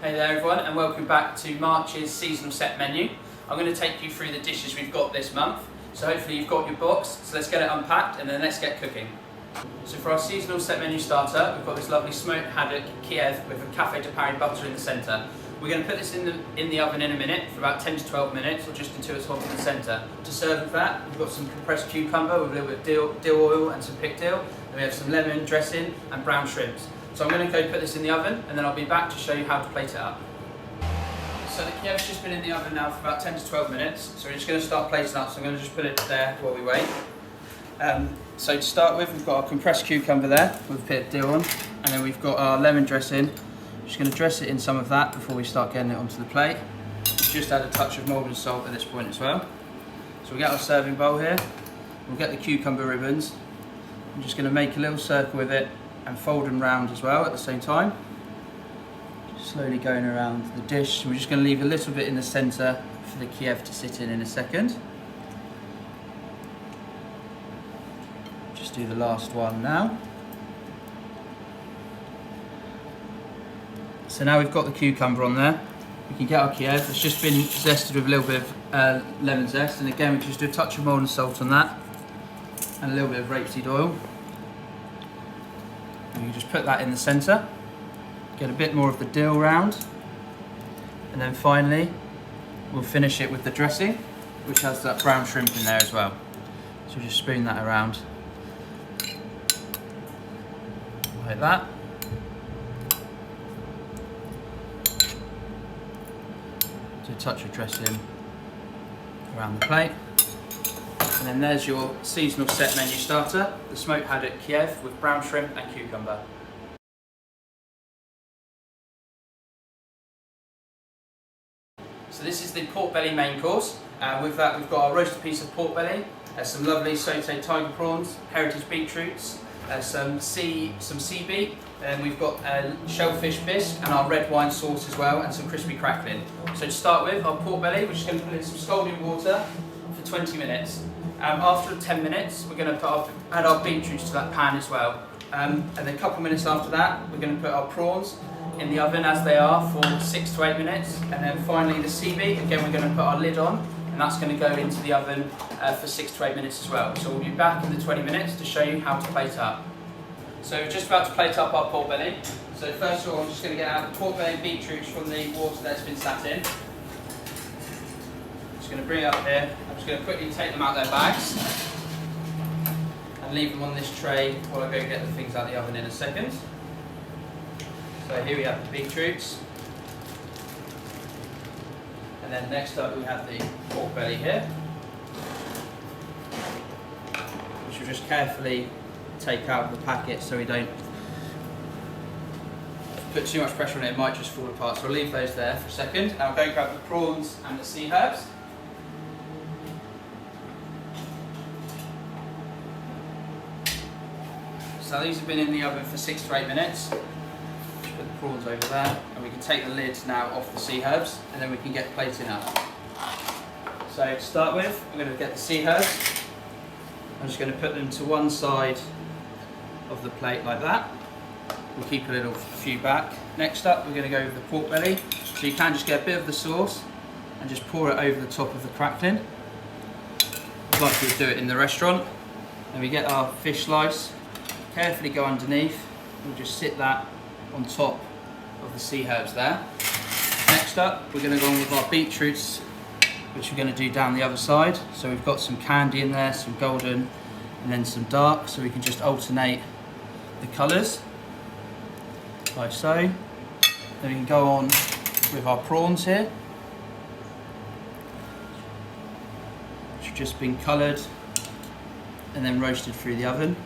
Hey there everyone, and welcome back to March's seasonal set menu. I'm going to take you through the dishes we've got this month. So hopefully you've got your box, so let's get it unpacked and then let's get cooking. So for our seasonal set menu starter, we've got this lovely smoked haddock Kiev with a Café de Paris butter in the centre. We're going to put this in the oven in a minute for about 10 to 12 minutes, or just until it's hot in the centre. To serve with that, we've got some compressed cucumber with a little bit of dill oil and some picked dill. And we have some lemon dressing and brown shrimps. So I'm going to go put this in the oven and then I'll be back to show you how to plate it up. So the Kiev's just been in the oven now for about 10 to 12 minutes. So we're just going to start plating up. So I'm going to just put it there while we wait. So to start with, we've got our compressed cucumber there with a bit of dill on. And then we've got our lemon dressing. Just going to dress it in some of that before we start getting it onto the plate. Just add a touch of Maldon salt at this point as well. So we'll get our serving bowl here. We'll get the cucumber ribbons. I'm just going to make a little circle with it and fold them round as well at the same time. Just slowly going around the dish. We're just going to leave a little bit in the centre for the Kiev to sit in a second. Just do the last one now. So now we've got the cucumber on there. We can get our Kiev. It's just been zested with a little bit of lemon zest, and again we can just do a touch of Maldon salt on that and a little bit of rapeseed oil. And you just put that in the centre, get a bit more of the dill round, and then finally we'll finish it with the dressing, which has that brown shrimp in there as well. So just spoon that around like that. Do a touch of dressing around the plate. And then there's your seasonal set menu starter, the smoked haddock Kiev with brown shrimp and cucumber. So this is the pork belly main course. With that we've got our roasted piece of pork belly, some lovely sauteed tiger prawns, heritage beetroots, some sea beet, and we've got shellfish bisque and our red wine sauce as well, and some crispy crackling. So to start with, our pork belly, we're just going to put in some scalding water for 20 minutes. After 10 minutes, we're going to add our beetroots to that pan as well. And then a couple minutes after that, we're going to put our prawns in the oven as they are for 6 to 8 minutes. And then finally the sea beet, again we're going to put our lid on, and that's going to go into the oven for 6 to 8 minutes as well. So we'll be back in the 20 minutes to show you how to plate up. So we're just about to plate up our pork belly. So first of all, I'm just going to get out the pork belly beetroots from the water that's been sat in. Just going to bring it up here. I'm just going to quickly take them out of their bags and leave them on this tray while I go get the things out of the oven in a second. So here we have the beetroots. And then next up we have the pork belly here, which we'll just carefully take out of the packet so we don't put too much pressure on it, it might just fall apart. So I'll leave those there for a second. And I'll go grab the prawns and the sea herbs. So these have been in the oven for 6 to 8 minutes. Just put the prawns over there, and we can take the lid now off the sea herbs, and then we can get plating up. So to start with, I'm going to get the sea herbs. I'm just going to put them to one side of the plate like that. We'll keep a few back. Next up, we're going to go with the pork belly. So you can just get a bit of the sauce and just pour it over the top of the crackling, like we would do it in the restaurant. Then we get our fish slice. Carefully go underneath. We'll just sit that on top of the sea herbs there. Next up, we're going to go on with our beetroots, which we're going to do down the other side. So we've got some candy in there, some golden, and then some dark, so we can just alternate the colours, like so. Then we can go on with our prawns here, which have just been coloured and then roasted through the oven.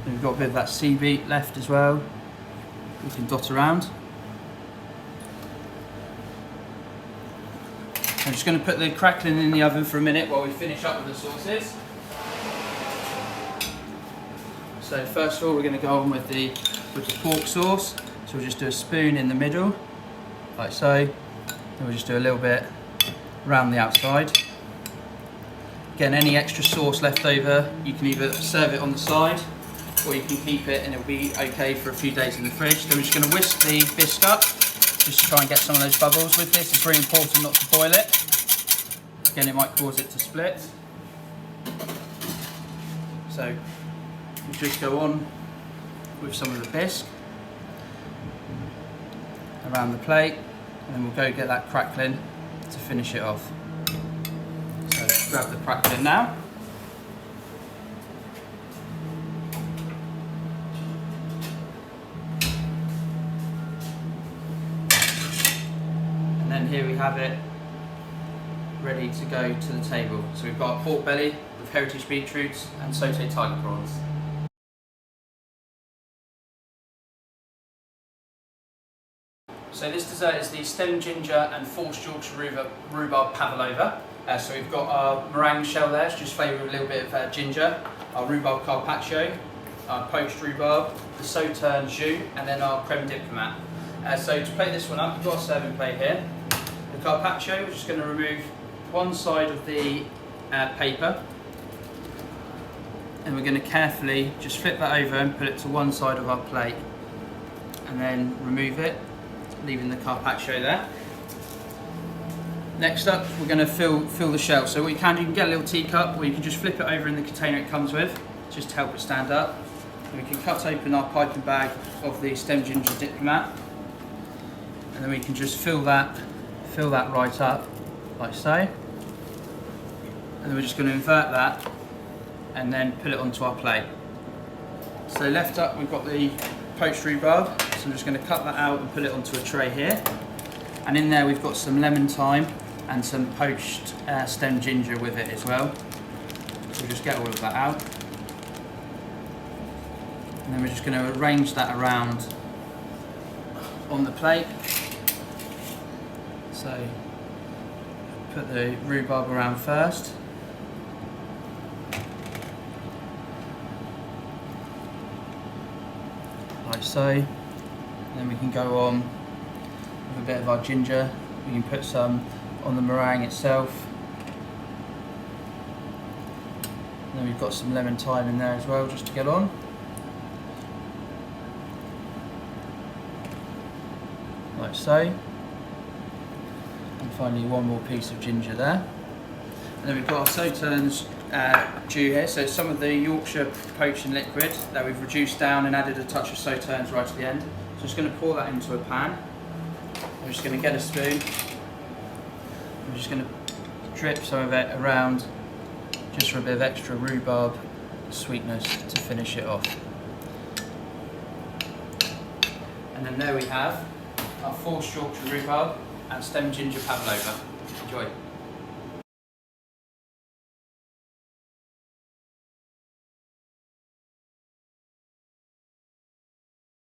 Then we've got a bit of that sea beet left as well, we can dot around. I'm just going to put the crackling in the oven for a minute while we finish up with the sauces. So first of all, we're going to go on with the pork sauce. So we'll just do a spoon in the middle, like so. And we'll just do a little bit around the outside. Again, any extra sauce left over, you can either serve it on the side, or you can keep it and it'll be okay for a few days in the fridge. Then we're just going to whisk the bisque up. just to try and get some of those bubbles. With this, it's really important not to boil it. Again, it might cause it to split. So we'll just go on with some of the bisque around the plate, and then we'll go get that crackling to finish it off. So grab the crackling now. And then here we have it ready to go to the table. So we've got a pork belly with heritage beetroots and sauteed tiger prawns. So this dessert is the stem ginger and forced Yorkshire rhubarb pavlova. So we've got our meringue shell there, it's just flavoured with a little bit of ginger, our rhubarb carpaccio, our poached rhubarb, the Sauternes jus, and then our creme diplomat. So to plate this one up, we've got a serving plate here. The carpaccio, we're just going to remove one side of the paper, and we're going to carefully just flip that over and put it to one side of our plate, and then remove it, leaving the carpaccio there. Next up, we're going to fill the shell. So what you can do, you can get a little teacup, or you can just flip it over in the container it comes with, just to help it stand up. And we can cut open our piping bag of the stem ginger diplomat, and then we can just fill that right up, like so. And then we're just going to invert that, and then put it onto our plate. So left up, we've got the poached rhubarb. So I'm just going to cut that out and put it onto a tray here. And in there we've got some lemon thyme and some poached stem ginger with it as well. So we'll just get all of that out. And then we're just going to arrange that around on the plate. So put the rhubarb around first. Like so. And then we can go on with a bit of our ginger. We can put some on the meringue itself. And then we've got some lemon thyme in there as well, just to get on. Like so. And finally one more piece of ginger there. And then we've got our Sauternes jus here, so some of the Yorkshire poaching liquid that we've reduced down and added a touch of Sauternes right at the end. So I'm just going to pour that into a pan. I'm just going to get a spoon. I'm just going to drip some of it around, just for a bit of extra rhubarb sweetness to finish it off. And then there we have our forced Yorkshire rhubarb and stem ginger pavlova. Enjoy.